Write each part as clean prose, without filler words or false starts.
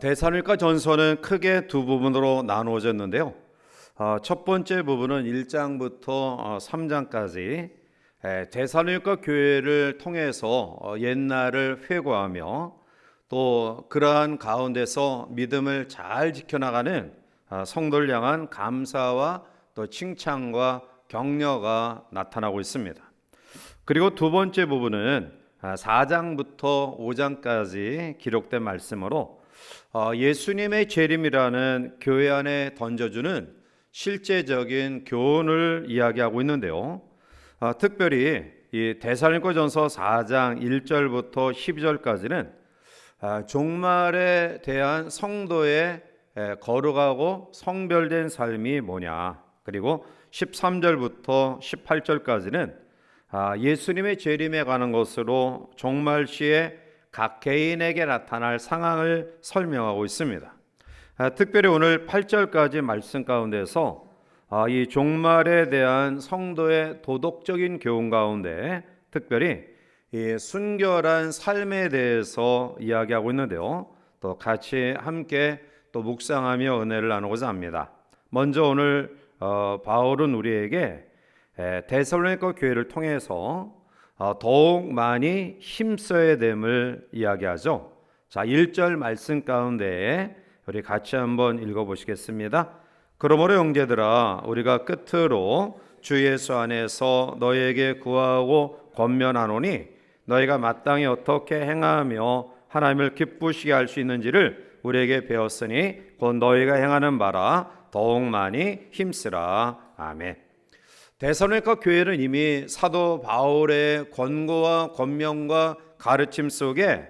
데살로니가 전서는 크게 두 부분으로 나누어졌는데요. 첫 번째 부분은 1장부터 3장까지 데살로니가 교회를 통해서 옛날을 회고하며 또 그러한 가운데서 믿음을 잘 지켜나가는 성도를 향한 감사와 또 칭찬과 격려가 나타나고 있습니다. 그리고 두 번째 부분은 4장부터 5장까지 기록된 말씀으로 예수님의 재림이라는 교회 안에 던져주는 실제적인 교훈을 이야기하고 있는데요. 특별히 이 데살로니가전서 4장 1절부터 12절까지는 종말에 대한 성도의 거룩하고 성별된 삶이 뭐냐, 그리고 13절부터 18절까지는 예수님의 재림에 관한 것으로 종말 시에 각 개인에게 나타날 상황을 설명하고 있습니다. 특별히 오늘 8절까지 말씀 가운데서 이 종말에 대한 성도의 도덕적인 교훈 가운데 특별히 이 순결한 삶에 대해서 이야기하고 있는데요. 또 같이 함께 또 묵상하며 은혜를 나누고자 합니다. 먼저 오늘 바울은 우리에게 데살로니가 교회를 통해서 더욱 많이 힘써야 됨을 이야기하죠. 자, 1절 말씀 가운데 우리 같이 한번 읽어보시겠습니다. 그러므로 형제들아, 우리가 끝으로 주 예수 안에서 너희에게 구하고 권면하노니 너희가 마땅히 어떻게 행하며 하나님을 기쁘시게 할 수 있는지를 우리에게 배웠으니 곧 너희가 행하는 바라 더욱 많이 힘쓰라. 아멘. 데살로니가 교회는 이미 사도 바울의 권고와 권면과 가르침 속에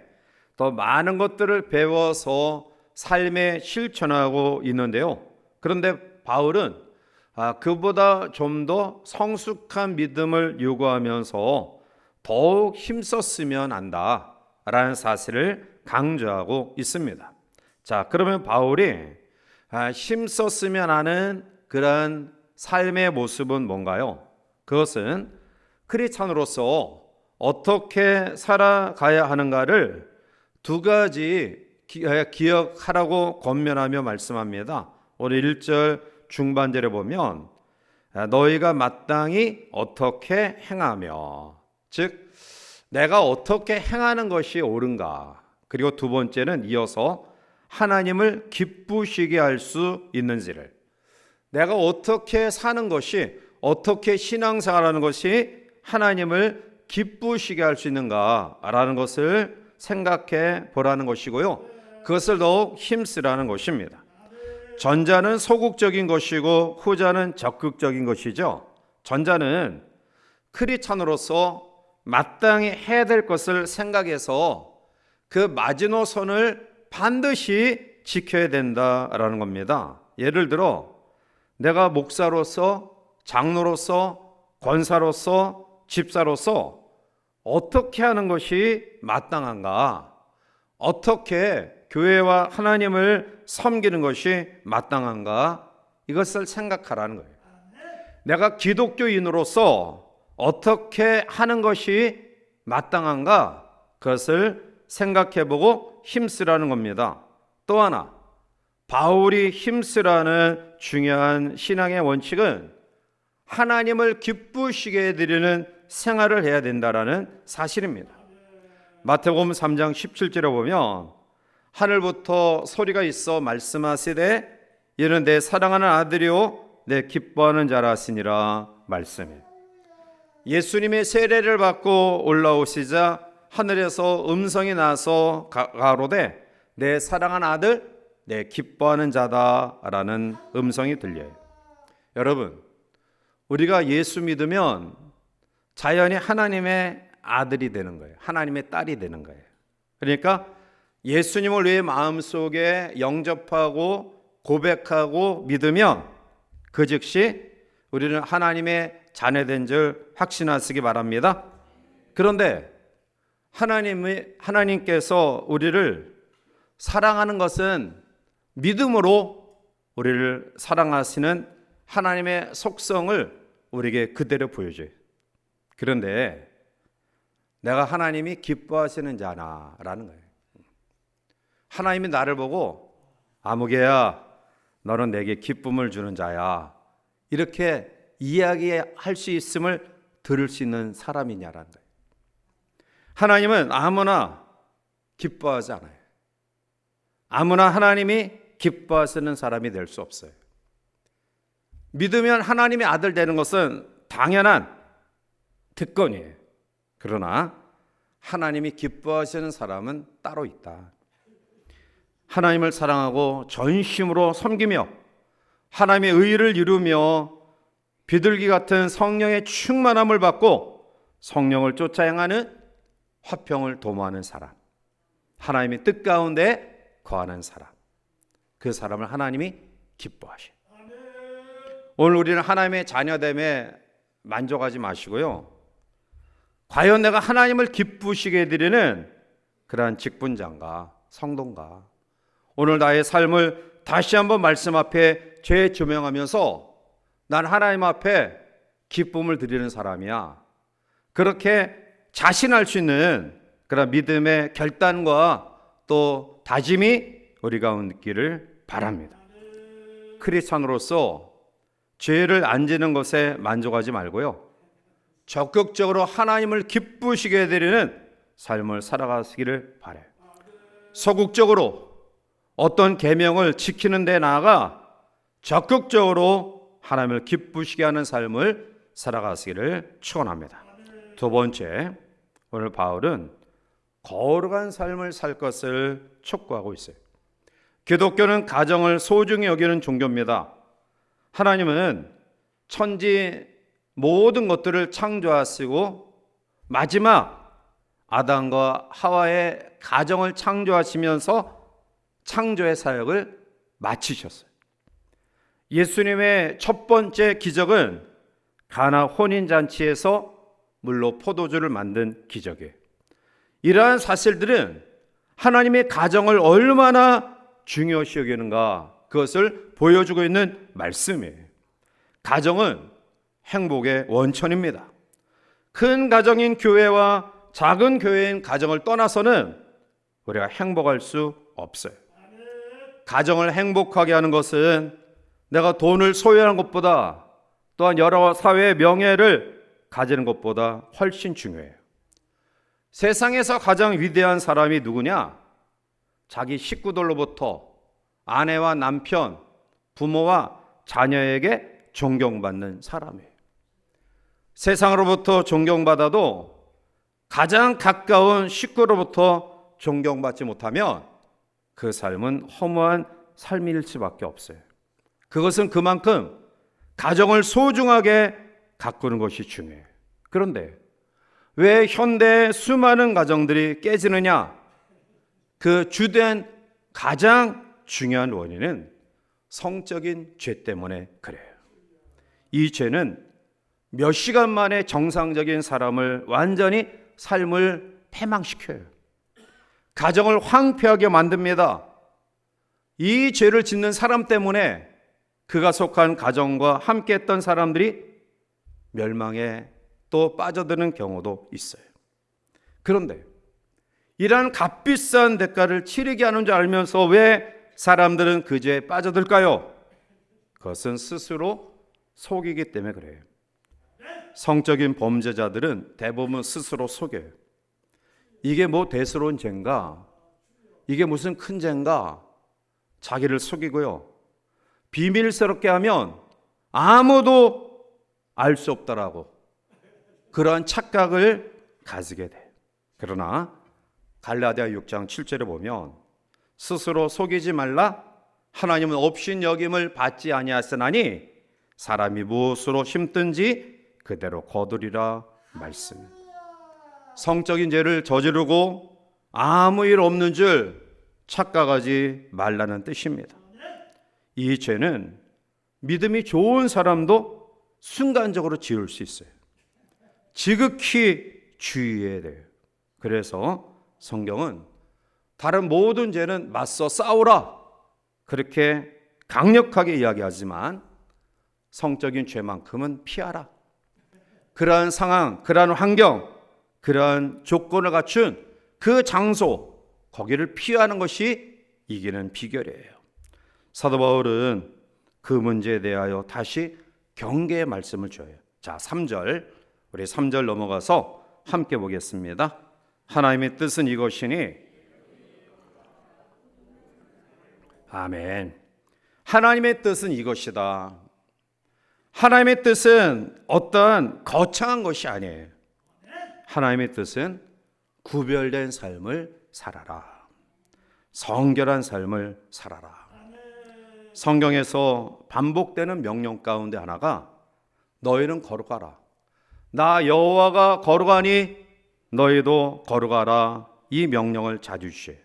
더 많은 것들을 배워서 삶에 실천하고 있는데요. 그런데 바울은 그보다 좀 더 성숙한 믿음을 요구하면서 더욱 힘썼으면 한다라는 사실을 강조하고 있습니다. 자, 그러면 바울이 힘썼으면 하는 그러한 삶의 모습은 뭔가요? 그것은 크리스찬으로서 어떻게 살아가야 하는가를 두 가지 기억하라고 권면하며 말씀합니다. 오늘 1절 중반절에 보면 너희가 마땅히 어떻게 행하며, 즉 내가 어떻게 행하는 것이 옳은가, 그리고 두 번째는 이어서 하나님을 기쁘시게 할 수 있는지를, 내가 어떻게 사는 것이, 어떻게 신앙생활하는 것이 하나님을 기쁘시게 할 수 있는가라는 것을 생각해 보라는 것이고요. 그것을 더욱 힘쓰라는 것입니다. 전자는 소극적인 것이고 후자는 적극적인 것이죠. 전자는 크리스찬으로서 마땅히 해야 될 것을 생각해서 그 마지노선을 반드시 지켜야 된다라는 겁니다. 예를 들어 내가 목사로서, 장로로서, 권사로서, 집사로서 어떻게 하는 것이 마땅한가, 어떻게 교회와 하나님을 섬기는 것이 마땅한가, 이것을 생각하라는 거예요. 내가 기독교인으로서 어떻게 하는 것이 마땅한가, 그것을 생각해보고 힘쓰라는 겁니다. 또 하나, 바울이 힘쓰라는 중요한 신앙의 원칙은 하나님을 기쁘시게 해드리는 생활을 해야 된다라는 사실입니다. 마태복음 3장 17절에 보면 하늘부터 소리가 있어 말씀하시되 이는 내 사랑하는 아들이요 내 기뻐하는 자라 하시니라 말씀이에요. 예수님의 세례를 받고 올라오시자 하늘에서 음성이 나서 가로되 내 사랑하는 아들, 내 기뻐하는 자다라는 음성이 들려요. 여러분, 우리가 예수 믿으면 자연히 하나님의 아들이 되는 거예요. 하나님의 딸이 되는 거예요. 그러니까 예수님을 내 마음속에 영접하고 고백하고 믿으면 그 즉시 우리는 하나님의 자녀된 줄 확신하시기 바랍니다. 그런데 하나님께서 우리를 사랑하는 것은 믿음으로 우리를 사랑하시는 하나님의 속성을 우리에게 그대로 보여줘요. 그런데 내가 하나님이 기뻐하시는 자나라는 거예요. 하나님이 나를 보고 아무개야, 너는 내게 기쁨을 주는 자야, 이렇게 이야기할 수 있음을 들을 수 있는 사람이냐라는 거예요. 하나님은 아무나 기뻐하지 않아요. 아무나 하나님이 기뻐하시는 사람이 될 수 없어요. 믿으면 하나님의 아들 되는 것은 당연한 특권이에요. 그러나 하나님이 기뻐하시는 사람은 따로 있다. 하나님을 사랑하고 전심으로 섬기며 하나님의 의를 이루며 비둘기 같은 성령의 충만함을 받고 성령을 쫓아 행하는 화평을 도모하는 사람, 하나님의 뜻 가운데 거하는 사람, 그 사람을 하나님이 기뻐하셔요. 오늘 우리는 하나님의 자녀됨에 만족하지 마시고요, 과연 내가 하나님을 기쁘시게 해드리는 그러한 직분자인가, 성도인가, 오늘 나의 삶을 다시 한번 말씀 앞에 재조명하면서 난 하나님 앞에 기쁨을 드리는 사람이야, 그렇게 자신할 수 있는 그런 믿음의 결단과 또 다짐이 우리 가운데 있기를 바랍니다. 크리스찬으로서 죄를 안 지는 것에 만족하지 말고요, 적극적으로 하나님을 기쁘시게 해드리는 삶을 살아가시기를 바라요. 소극적으로 어떤 계명을 지키는 데 나아가 적극적으로 하나님을 기쁘시게 하는 삶을 살아가시기를 축원합니다. 두 번째, 오늘 바울은 거룩한 삶을 살 것을 촉구하고 있어요. 기독교는 가정을 소중히 여기는 종교입니다. 하나님은 천지 모든 것들을 창조하시고 마지막 아담과 하와의 가정을 창조하시면서 창조의 사역을 마치셨어요. 예수님의 첫 번째 기적은 가나 혼인잔치에서 물로 포도주를 만든 기적이에요. 이러한 사실들은 하나님의 가정을 얼마나 중요시 여기는가, 그것을 보여주고 있는 말씀이에요. 가정은 행복의 원천입니다. 큰 가정인 교회와 작은 교회인 가정을 떠나서는 우리가 행복할 수 없어요. 가정을 행복하게 하는 것은 내가 돈을 소유하는 것보다, 또한 여러 사회의 명예를 가지는 것보다 훨씬 중요해요. 세상에서 가장 위대한 사람이 누구냐? 자기 식구들로부터 아내와 남편, 부모와 자녀에게 존경받는 사람이에요. 세상으로부터 존경받아도 가장 가까운 식구로부터 존경받지 못하면 그 삶은 허무한 삶일 수밖에 없어요. 그것은 그만큼 가정을 소중하게 가꾸는 것이 중요해요. 그런데 왜 현대의 수많은 가정들이 깨지느냐? 그 주된 가장 중요한 원인은 성적인 죄 때문에 그래요. 이 죄는 몇 시간 만에 정상적인 사람을 완전히 삶을 패망시켜요. 가정을 황폐하게 만듭니다. 이 죄를 짓는 사람 때문에 그가 속한 가정과 함께했던 사람들이 멸망에 또 빠져드는 경우도 있어요. 그런데 이러한 값비싼 대가를 치르게 하는 줄 알면서 왜 사람들은 그 죄에 빠져들까요? 그것은 스스로 속이기 때문에 그래요. 성적인 범죄자들은 대부분 스스로 속여요. 이게 뭐 대수로운 죄인가? 이게 무슨 큰 죄인가? 자기를 속이고요, 비밀스럽게 하면 아무도 알 수 없다라고 그러한 착각을 가지게 돼. 그러나 갈라디아 6장 7절에 보면 스스로 속이지 말라, 하나님은 없인 여김을 받지 아니하시나니 사람이 무엇으로 심든지 그대로 거두리라 말씀. 성적인 죄를 저지르고 아무 일 없는 줄 착각하지 말라는 뜻입니다. 이 죄는 믿음이 좋은 사람도 순간적으로 지을 수 있어요. 지극히 주의해야 돼요. 그래서 성경은 다른 모든 죄는 맞서 싸우라, 그렇게 강력하게 이야기하지만 성적인 죄만큼은 피하라. 그러한 상황, 그러한 환경, 그러한 조건을 갖춘 그 장소, 거기를 피하는 것이 이기는 비결이에요. 사도 바울은 그 문제에 대하여 다시 경계의 말씀을 줘요. 자, 3절, 우리 3절 넘어가서 함께 보겠습니다. 하나님의 뜻은 이것이니, 아멘. 하나님의 뜻은 이것이다. 하나님의 뜻은 어떤 거창한 것이 아니에요. 하나님의 뜻은 구별된 삶을 살아라. 성결한 삶을 살아라. 성경에서 반복되는 명령 가운데 하나가 너희는 거룩하라. 나 여호와가 거룩하니 너희도 거룩하라. 이 명령을 자주 주셔요.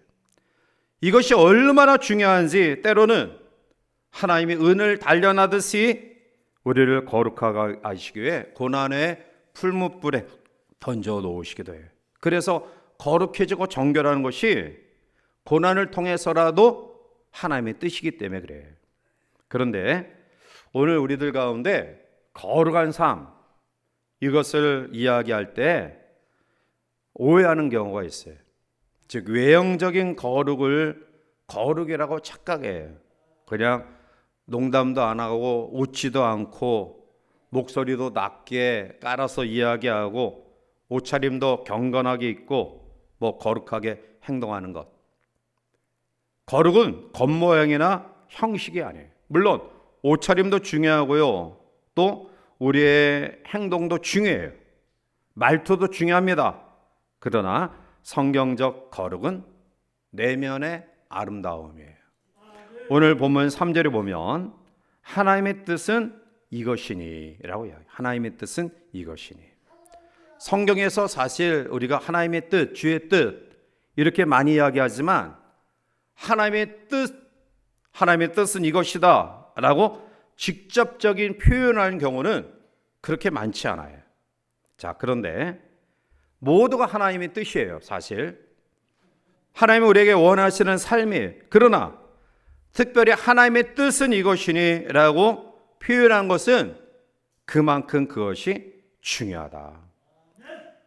이것이 얼마나 중요한지 때로는 하나님이 은을 단련하듯이 우리를 거룩하게 하시기 위해 고난의 풀무불에 던져 놓으시기도 해요. 그래서 거룩해지고 정결하는 것이 고난을 통해서라도 하나님의 뜻이기 때문에 그래요. 그런데 오늘 우리들 가운데 거룩한 삶, 이것을 이야기할 때 오해하는 경우가 있어요. 즉 외형적인 거룩을 거룩이라고 착각해요. 그냥 농담도 안 하고 웃지도 않고 목소리도 낮게 깔아서 이야기하고 옷차림도 경건하게 입고 거룩하게 행동하는 것. 거룩은 겉모양이나 형식이 아니에요. 물론 옷차림도 중요하고요. 또 우리의 행동도 중요해요. 말투도 중요합니다. 그러나 성경적 거룩은 내면의 아름다움이에요. 오늘 본문 3절에 보면 하나님의 뜻은 이것이니 라고 이야기해요. 하나님의 뜻은 이것이니. 성경에서 사실 우리가 하나님의 뜻, 주의 뜻 이렇게 많이 이야기하지만 하나님의 뜻은 이것이다 라고 직접적인 표현하는 경우는 그렇게 많지 않아요. 자, 그런데 모두가 하나님의 뜻이에요. 사실 하나님이 우리에게 원하시는 삶이에요. 그러나 특별히 하나님의 뜻은 이것이니 라고 표현한 것은 그만큼 그것이 중요하다.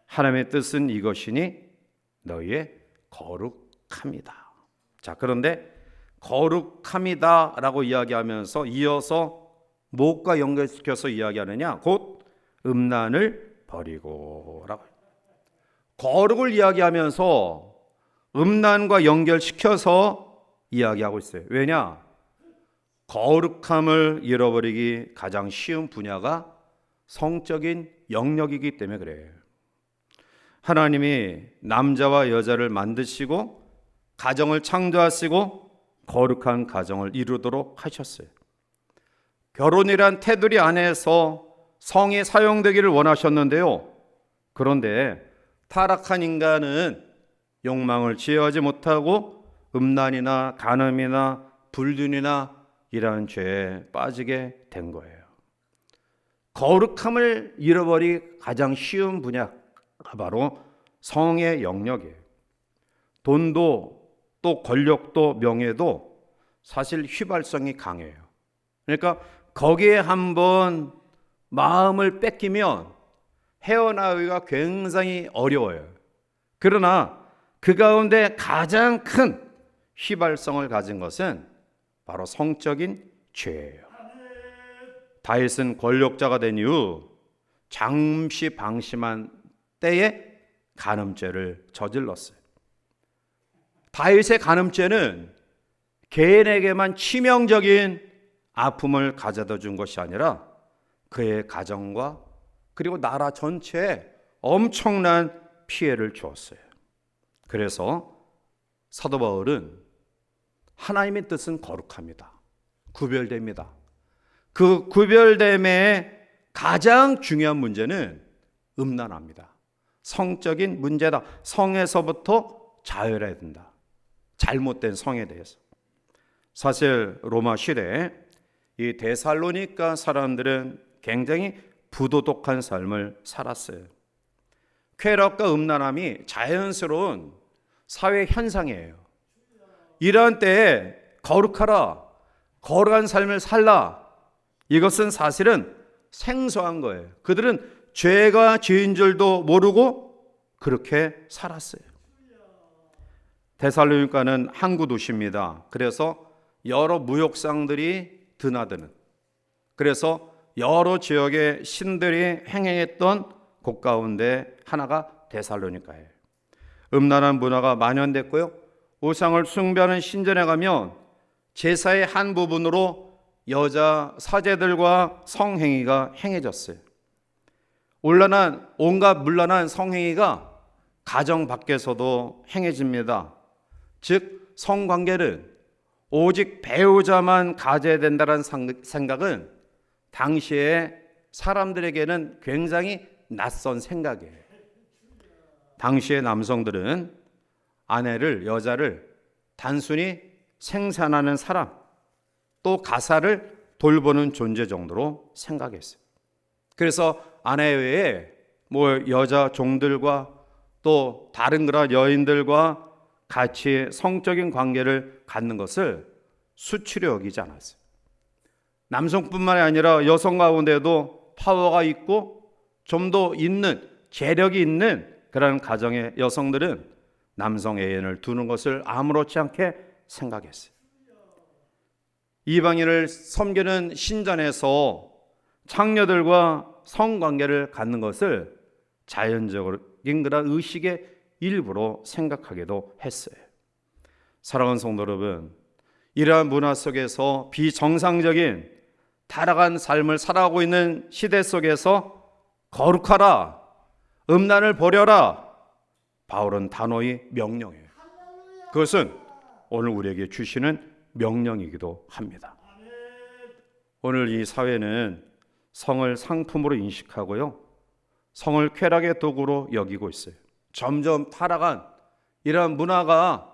하나님의 뜻은 이것이니 너희의 거룩함이다. 자, 그런데 거룩함이다 라고 이야기하면서 이어서 무엇과 연결시켜서 이야기하느냐? 곧 음란을 버리고 라고. 거룩을 이야기하면서 음란과 연결시켜서 이야기하고 있어요. 왜냐? 거룩함을 잃어버리기 가장 쉬운 분야가 성적인 영역이기 때문에 그래요. 하나님이 남자와 여자를 만드시고 가정을 창조하시고 거룩한 가정을 이루도록 하셨어요. 결혼이란 테두리 안에서 성이 사용되기를 원하셨는데요. 그런데 타락한 인간은 욕망을 제어하지 못하고 음란이나 간음이나 불륜이나 이러한 죄에 빠지게 된 거예요. 거룩함을 잃어버리기 가장 쉬운 분야가 바로 성의 영역이에요. 돈도 또 권력도 명예도 사실 휘발성이 강해요. 그러니까 거기에 한번 마음을 뺏기면 헤어나오기가 굉장히 어려워요. 그러나 그 가운데 가장 큰 휘발성을 가진 것은 바로 성적인 죄예요. 다윗은 권력자가 된 이후 잠시 방심한 때에 간음죄를 저질렀어요. 다윗의 간음죄는 개인에게만 치명적인 아픔을 가져다 준 것이 아니라 그의 가정과 그리고 나라 전체에 엄청난 피해를 주었어요. 그래서 사도 바울은 하나님의 뜻은 거룩합니다. 구별됩니다. 그 구별됨의 가장 중요한 문제는 음란합니다. 성적인 문제다. 성에서부터 자유해야 된다. 잘못된 성에 대해서. 사실 로마 시대에 이 데살로니가 사람들은 굉장히 부도덕한 삶을 살았어요. 쾌락과 음란함이 자연스러운 사회 현상이에요. 이러한 때에 거룩하라, 거룩한 삶을 살라, 이것은 사실은 생소한 거예요. 그들은 죄가 죄인 줄도 모르고 그렇게 살았어요. 데살로니가는 항구 도시입니다. 그래서 여러 무역상들이 드나드는, 그래서 여러 지역의 신들이 행행했던 곳 가운데 하나가 데살로니가예요. 음란한 문화가 만연됐고요, 우상을 숭배하는 신전에 가면 제사의 한 부분으로 여자 사제들과 성행위가 행해졌어요. 온갖 문란한 성행위가 가정 밖에서도 행해집니다. 즉 성관계는 오직 배우자만 가져야 된다는 생각은 당시에 사람들에게는 굉장히 낯선 생각이에요. 당시의 남성들은 여자를 단순히 생산하는 사람, 또 가사를 돌보는 존재 정도로 생각했어요. 그래서 아내 외에 여자 종들과 또 다른 그런 여인들과 같이 성적인 관계를 갖는 것을 수치로 여기지 않았어요. 남성뿐만이 아니라 여성 가운데도 파워가 있고 좀 더 있는, 재력이 있는 그런 가정의 여성들은 남성 애인을 두는 것을 아무렇지 않게 생각했어요. 이방인을 섬기는 신전에서 창녀들과 성관계를 갖는 것을 자연적인 그런 의식의 일부로 생각하기도 했어요. 사랑하는 성도 여러분, 이러한 문화 속에서 비정상적인 타락한 삶을 살아가고 있는 시대 속에서 거룩하라, 음란을 버려라, 바울은 단호히 명령해요. 그것은 오늘 우리에게 주시는 명령이기도 합니다. 오늘 이 사회는 성을 상품으로 인식하고요, 성을 쾌락의 도구로 여기고 있어요. 점점 타락한 이러한 문화가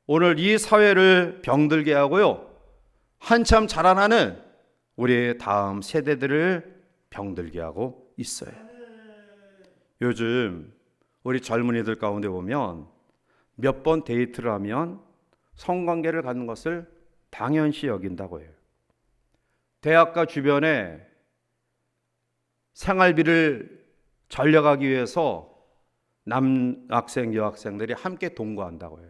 오늘 이 사회를 병들게 하고요, 한참 자라나는 우리의 다음 세대들을 병들게 하고 있어요. 요즘 우리 젊은이들 가운데 보면 몇 번 데이트를 하면 성관계를 갖는 것을 당연시 여긴다고 해요. 대학가 주변에 생활비를 절약하기 위해서 남학생, 여학생들이 함께 동거한다고 해요.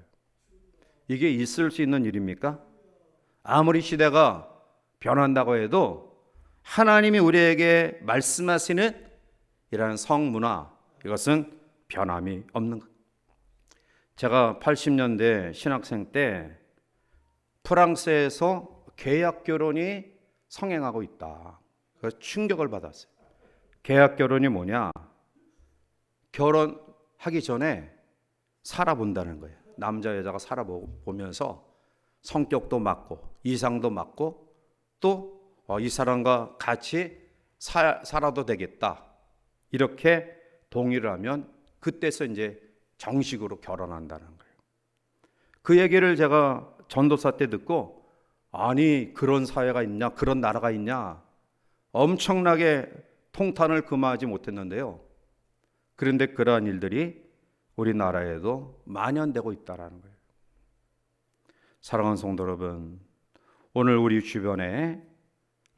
이게 있을 수 있는 일입니까? 아무리 시대가 변한다고 해도 하나님이 우리에게 말씀하시는 이러한 성문화, 이것은 변함이 없는 것. 제가 80년대 신학생 때 프랑스에서 계약 결혼이 성행하고 있다. 그래서 충격을 받았어요. 계약 결혼이 뭐냐? 결혼하기 전에 살아본다는 거예요. 남자 여자가 살아보면서 성격도 맞고 이상도 맞고 또 이 사람과 같이 살아도 되겠다, 이렇게 동의를 하면 그때서 이제 정식으로 결혼한다는 거예요. 그 얘기를 제가 전도사 때 듣고, 아니 그런 사회가 있냐, 그런 나라가 있냐, 엄청나게 통탄을 금하지 못했는데요. 그런데 그러한 일들이 우리나라에도 만연되고 있다는 거예요. 사랑하는 성도 여러분, 오늘 우리 주변에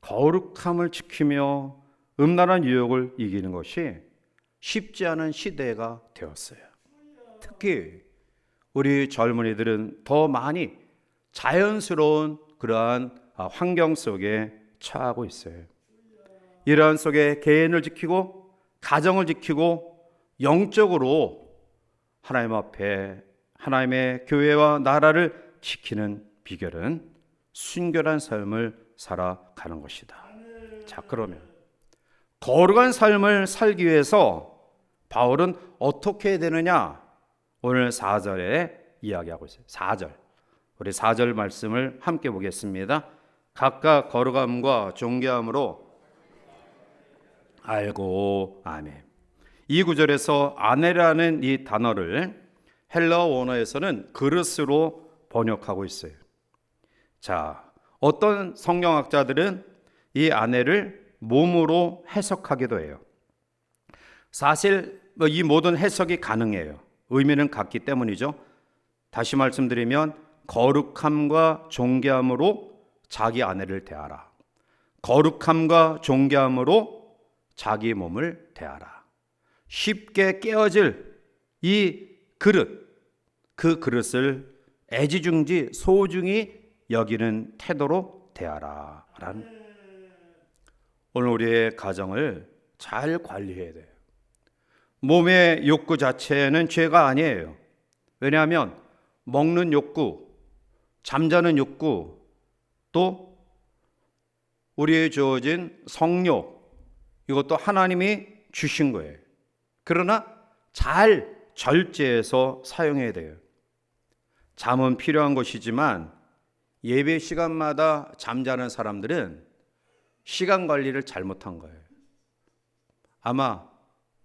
거룩함을 지키며 음란한 유혹을 이기는 것이 쉽지 않은 시대가 되었어요. 특히 우리 젊은이들은 더 많이 자연스러운 그러한 환경 속에 처하고 있어요. 이러한 속에 개인을 지키고 가정을 지키고 영적으로 하나님 앞에 하나님의 교회와 나라를 지키는 비결은 순결한 삶을 살아가는 것이다. 자, 그러면 거룩한 삶을 살기 위해서 바울은 어떻게 해야 되느냐? 오늘 4절에 이야기하고 있어요. 4절. 우리 4절 말씀을 함께 보겠습니다. 각각 거룩함과 존귀함으로 알고. 아멘. 이 구절에서 아내라는 이 단어를 헬라어 원어에서는 그릇으로 번역하고 있어요. 자, 어떤 성경학자들은 이 아내를 몸으로 해석하기도 해요. 사실 이 모든 해석이 가능해요. 의미는 같기 때문이죠. 다시 말씀드리면 거룩함과 존귀함으로 자기 아내를 대하라. 거룩함과 존귀함으로 자기 몸을 대하라. 쉽게 깨어질 이 그릇, 그 그릇을 애지중지 소중히 여기는 태도로 대하라. 오늘 우리의 가정을 잘 관리해야 돼요. 몸의 욕구 자체는 죄가 아니에요. 왜냐하면 먹는 욕구, 잠자는 욕구, 또 우리에 주어진 성욕, 이것도 하나님이 주신 거예요. 그러나 잘 절제해서 사용해야 돼요. 잠은 필요한 것이지만 예배 시간마다 잠자는 사람들은 시간 관리를 잘못한 거예요. 아마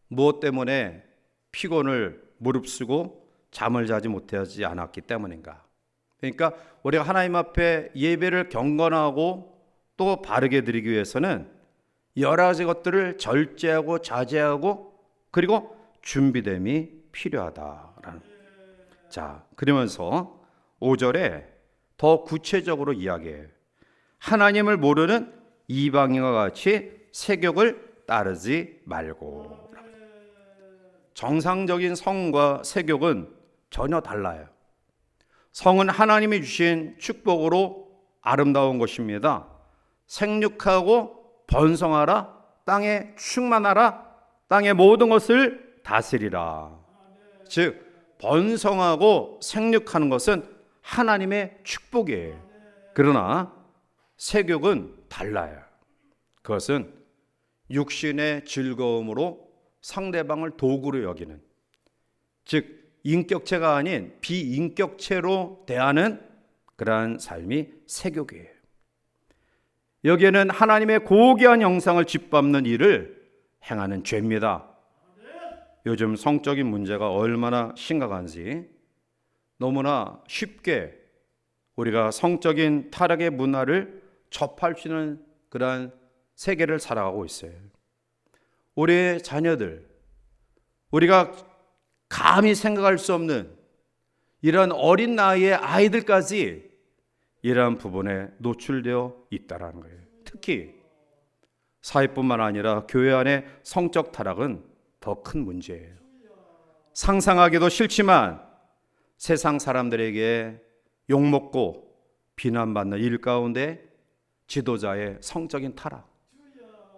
무엇 때문에 피곤을 무릅쓰고 잠을 자지 못하지 않았기 때문인가. 그러니까 우리가 하나님 앞에 예배를 경건하고 또 바르게 드리기 위해서는 여러 가지 것들을 절제하고 자제하고 그리고 준비됨이 필요하다라는. 자, 그러면서 5절에 더 구체적으로 이야기해요. 하나님을 모르는 이방인과 같이 세욕을 따르지 말고. 정상적인 성과 세욕은 전혀 달라요. 성은 하나님이 주신 축복으로 아름다운 것입니다. 생육하고 번성하라, 땅에 충만하라, 땅의 모든 것을 다스리라. 즉 번성하고 생육하는 것은 하나님의 축복이에요. 그러나 세욕은 달라요. 그것은 육신의 즐거움으로 상대방을 도구로 여기는, 즉 인격체가 아닌 비인격체로 대하는 그러한 삶이 세욕이에요. 여기에는 하나님의 고귀한 형상을 짓밟는 일을 행하는 죄입니다. 요즘 성적인 문제가 얼마나 심각한지 너무나 쉽게 우리가 성적인 타락의 문화를 접할 수 있는 그러한 세계를 살아가고 있어요. 우리의 자녀들, 우리가 감히 생각할 수 없는 이런 어린 나이의 아이들까지 이러한 부분에 노출되어 있다는 거예요. 특히 사회뿐만 아니라 교회 안의 성적 타락은 더 큰 문제예요. 상상하기도 싫지만 세상 사람들에게 욕먹고 비난받는 일 가운데 지도자의 성적인 타락,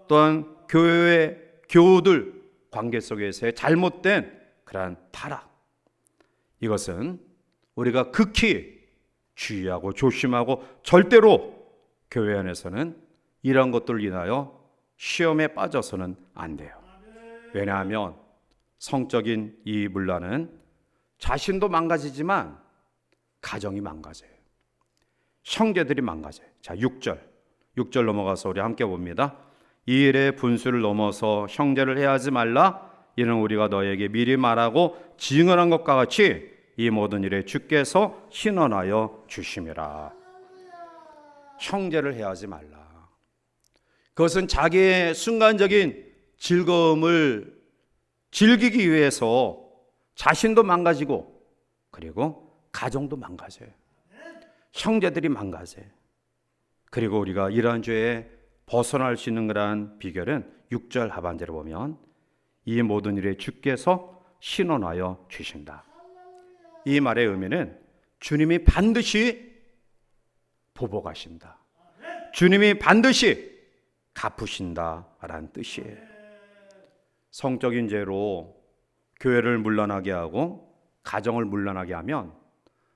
또한 교회의 교우들 관계 속에서의 잘못된 그러한 타락, 이것은 우리가 극히 주의하고 조심하고 절대로 교회 안에서는 이런 것들을 인하여 시험에 빠져서는 안 돼요. 왜냐하면 성적인 이 문란은 자신도 망가지지만 가정이 망가져요. 형제들이 망가져요. 자, 6절 넘어가서 우리 함께 봅니다. 이 일의 분수를 넘어서 형제를 해하지 말라. 이는 우리가 너에게 미리 말하고 증언한 것과 같이 이 모든 일에 주께서 신원하여 주심이라. 형제를 해하지 말라. 그것은 자기의 순간적인 즐거움을 즐기기 위해서 자신도 망가지고 그리고 가정도 망가져요. 형제들이 망가져요. 그리고 우리가 이러한 죄에 벗어날 수 있는 그러한 비결은 6절 하반절에 보면 이 모든 일에 주께서 신원하여 주신다. 이 말의 의미는 주님이 반드시 보복하신다. 주님이 반드시 갚으신다라는 뜻이에요. 성적인 죄로 교회를 문란하게 하고 가정을 문란하게 하면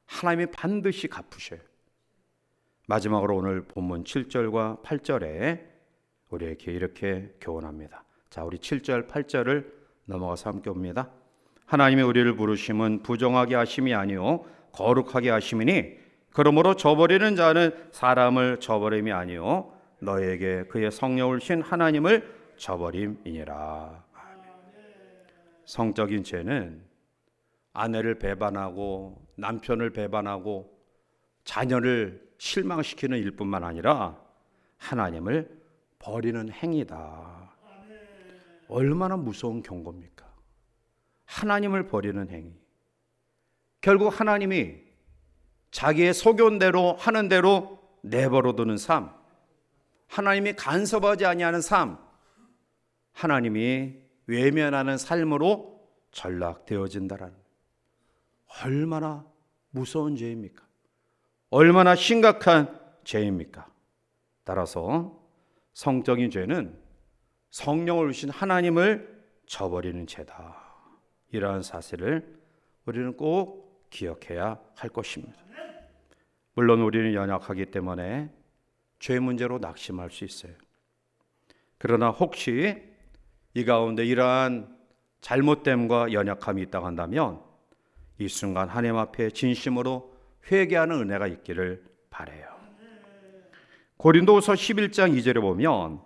하나님이 반드시 갚으셔요. 마지막으로 오늘 본문 7절과 8절에 우리에게 이렇게 교훈합니다. 자, 우리 7절, 8절을 넘어가서 함께 봅니다. 하나님이 우리를 부르심은 부정하게 하심이 아니요 거룩하게 하심이니 그러므로 저버리는 자는 사람을 저버림이 아니요 너에게 그의 성령을 신 하나님을 저버림이니라. 성적인 죄는 아내를 배반하고 남편을 배반하고 자녀를 실망시키는 일뿐만 아니라 하나님을 버리는 행위다. 얼마나 무서운 경고입니까? 하나님을 버리는 행위. 결국 하나님이 자기의 소견대로 하는 대로 내버려두는 삶, 하나님이 간섭하지 아니하는 삶, 하나님이 외면하는 삶으로 전락되어진다라는, 얼마나 무서운 죄입니까? 얼마나 심각한 죄입니까? 따라서 성적인 죄는 성령을 주신 하나님을 저버리는 죄다. 이러한 사실을 우리는 꼭 기억해야 할 것입니다. 물론 우리는 연약하기 때문에 죄 문제로 낙심할 수 있어요. 그러나 혹시 이 가운데 이러한 잘못됨과 연약함이 있다고 한다면 이 순간 하나님 앞에 진심으로 회개하는 은혜가 있기를 바라요. 고린도후서 11장 2절에 보면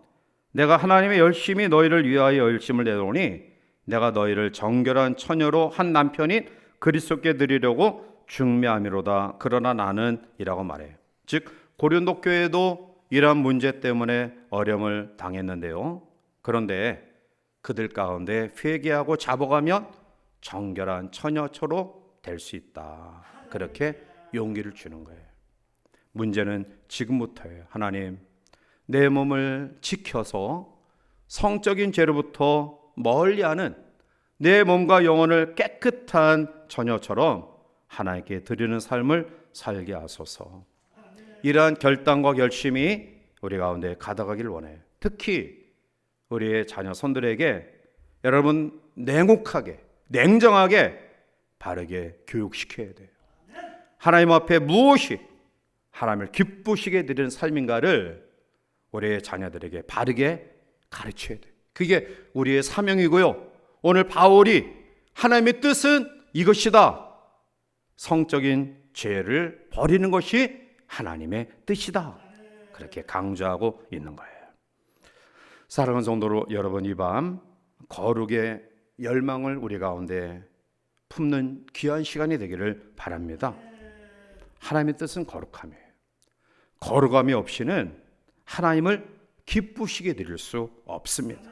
내가 하나님의 열심히 너희를 위하여 열심을 내노니 내가 너희를 정결한 처녀로 한 남편인 그리스도께 드리려고 중매함이로다. 그러나 나는 이라고 말해요. 즉 고린도 교회도 이러한 문제 때문에 어려움을 당했는데요. 그런데 그들 가운데 회개하고 잡아가면 정결한 처녀처로 될 수 있다. 그렇게 용기를 주는 거예요. 문제는 지금부터예요. 하나님, 내 몸을 지켜서 성적인 죄로부터 멀리하는 내 몸과 영혼을 깨끗한 처녀처럼 하나님께 드리는 삶을 살게 하소서. 이러한 결단과 결심이 우리 가운데 가득하길 원해요. 특히 우리의 자녀 손들에게 여러분 냉혹하게, 냉정하게, 바르게 교육시켜야 돼요. 하나님 앞에 무엇이 하나님을 기쁘시게 드리는 삶인가를 우리의 자녀들에게 바르게 가르쳐야 돼요. 그게 우리의 사명이고요. 오늘 바울이 하나님의 뜻은 이것이다. 성적인 죄를 버리는 것이 하나님의 뜻이다. 그렇게 강조하고 있는 거예요. 사랑하는 성도 여러분, 이 밤 거룩의 열망을 우리 가운데 품는 귀한 시간이 되기를 바랍니다. 하나님의 뜻은 거룩함이에요. 거룩함이 없이는 하나님을 기쁘시게 드릴 수 없습니다.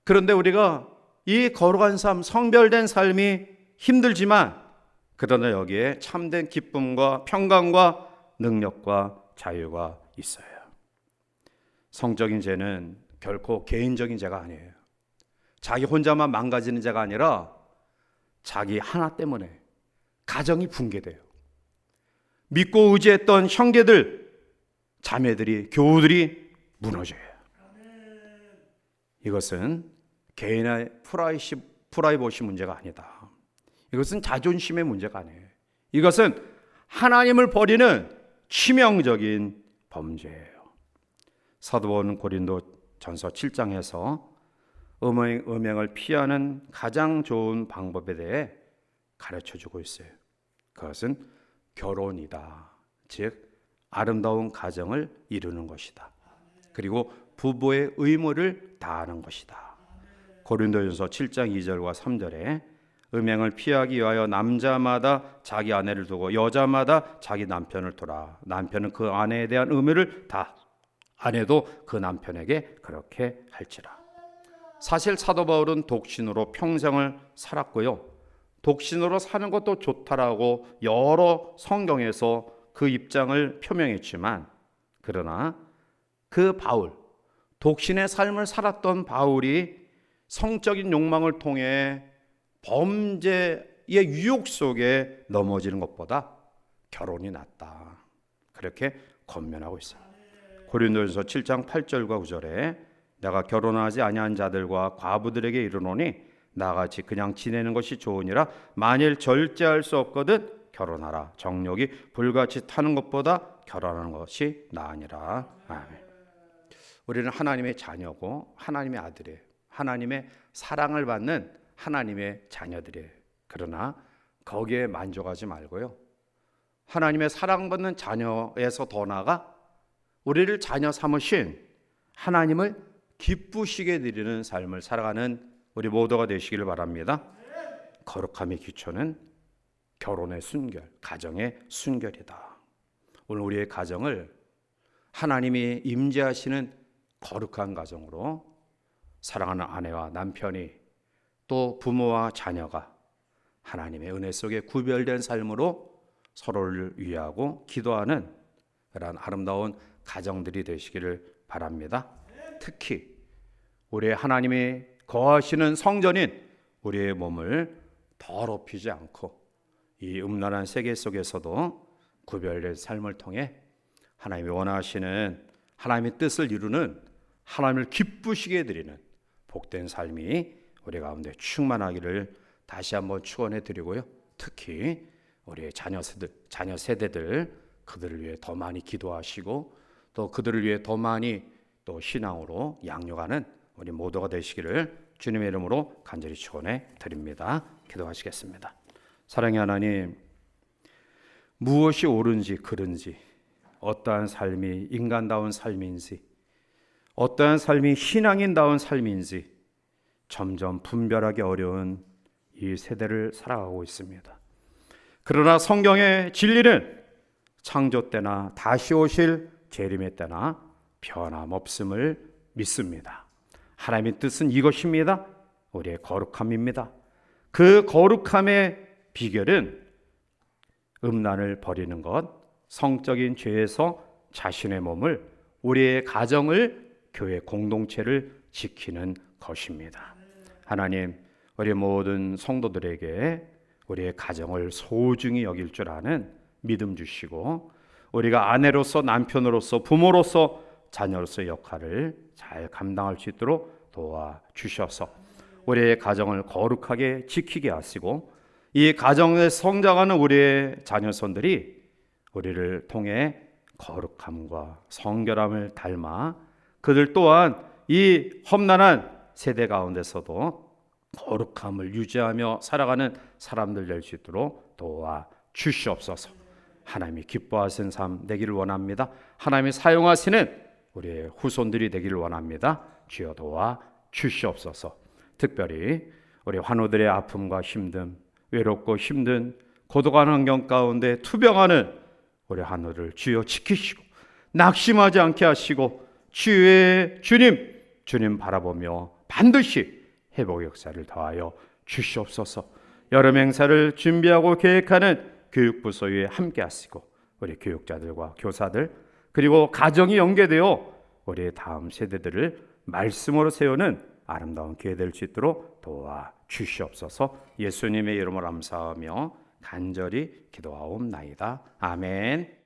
그런데 우리가 이 거룩한 삶, 성별된 삶이 힘들지만 그러나 여기에 참된 기쁨과 평강과 능력과 자유가 있어요. 성적인 죄는 결코 개인적인 죄가 아니에요. 자기 혼자만 망가지는 죄가 아니라 자기 하나 때문에 가정이 붕괴돼요. 믿고 의지했던 형제들, 자매들이, 교우들이 무너져요. 이것은 개인의 프라이버시 문제가 아니다. 이것은 자존심의 문제가 아니에요. 이것은 하나님을 버리는 치명적인 범죄예요. 사도 바울은 고린도전서 7장에서 음행을 피하는 가장 좋은 방법에 대해 가르쳐주고 있어요. 그것은 결혼이다. 즉 아름다운 가정을 이루는 것이다. 그리고 부부의 의무를 다하는 것이다. 고린도전서 7장 2절과 3절에 음행을 피하기 위하여 남자마다 자기 아내를 두고 여자마다 자기 남편을 두라. 남편은 그 아내에 대한 의무를 다 아내도 그 남편에게 그렇게 할지라. 사실 사도 바울은 독신으로 평생을 살았고요. 독신으로 사는 것도 좋다라고 여러 성경에서 그 입장을 표명했지만 그러나 그 바울, 독신의 삶을 살았던 바울이 성적인 욕망을 통해 범죄의 유혹 속에 넘어지는 것보다 결혼이 낫다. 그렇게 권면하고 있어요. 고린도전서 7장 8절과 9절에 내가 결혼하지 아니한 자들과 과부들에게 이르노니 나같이 그냥 지내는 것이 좋으니라. 만일 절제할 수 없거든 결혼하라. 정욕이 불같이 타는 것보다 결혼하는 것이 나으니라. 아멘. 우리는 하나님의 자녀고 하나님의 아들이에요. 하나님의 사랑을 받는 하나님의 자녀들이에요. 그러나 거기에 만족하지 말고요. 하나님의 사랑받는 자녀에서 더 나아가 우리를 자녀 삼으신 하나님을 기쁘시게 드리는 삶을 살아가는 우리 모두가 되시기를 바랍니다. 거룩함의 기초는 결혼의 순결, 가정의 순결이다. 오늘 우리의 가정을 하나님이 임재하시는 거룩한 가정으로 사랑하는 아내와 남편이 또 부모와 자녀가 하나님의 은혜 속에 구별된 삶으로 서로를 위하고 기도하는 그런 아름다운 가정들이 되시기를 바랍니다. 특히 우리 하나님이 거하시는 성전인 우리의 몸을 더럽히지 않고 이 음란한 세계 속에서도 구별된 삶을 통해 하나님이 원하시는 하나님의 뜻을 이루는, 하나님을 기쁘시게 해드리는 복된 삶이 우리 가운데 충만하기를 다시 한번 축원해 드리고요. 특히 우리 자녀 세대들 그들을 위해 더 많이 기도하시고 또 그들을 위해 더 많이 또 신앙으로 양육하는 우리 모두가 되시기를 주님의 이름으로 간절히 축원해 드립니다. 기도하시겠습니다. 사랑의 하나님, 무엇이 옳은지 그른지, 어떠한 삶이 인간다운 삶인지, 어떠한 삶이 신앙인다운 삶인지 점점 분별하기 어려운 이 세대를 살아가고 있습니다. 그러나 성경의 진리는 창조 때나 다시 오실 재림의 때나 변함없음을 믿습니다. 하나님의 뜻은 이것입니다. 우리의 거룩함입니다. 그 거룩함의 비결은 음란을 버리는 것, 성적인 죄에서 자신의 몸을, 우리의 가정을, 교회 공동체를 지키는 것입니다. 하나님, 우리 모든 성도들에게 우리의 가정을 소중히 여길 줄 아는 믿음 주시고, 우리가 아내로서, 남편으로서, 부모로서, 자녀로서의 역할을 잘 감당할 수 있도록 도와주셔서 우리의 가정을 거룩하게 지키게 하시고, 이 가정에 성장하는 우리의 자녀손들이 우리를 통해 거룩함과 성결함을 닮아 그들 또한 이 험난한 세대 가운데서도 거룩함을 유지하며 살아가는 사람들 될 수 있도록 도와주시옵소서. 하나님이 기뻐하시는 삶 되기를 원합니다. 하나님이 사용하시는 우리의 후손들이 되기를 원합니다. 주여 도와주시옵소서. 특별히 우리 환우들의 아픔과 힘듦, 외롭고 힘든 고독한 환경 가운데 투병하는 우리 환우를 주여 지키시고 낙심하지 않게 하시고 주의 주님 바라보며 반드시 회복 역사를 더하여 주시옵소서. 여름 행사를 준비하고 계획하는 교육부서에 함께 하시고 우리 교육자들과 교사들 그리고 가정이 연계되어 우리의 다음 세대들을 말씀으로 세우는 아름다운 기회 될 수 있도록 도와주시옵소서. 예수님의 이름으로 감사하며 간절히 기도하옵나이다. 아멘.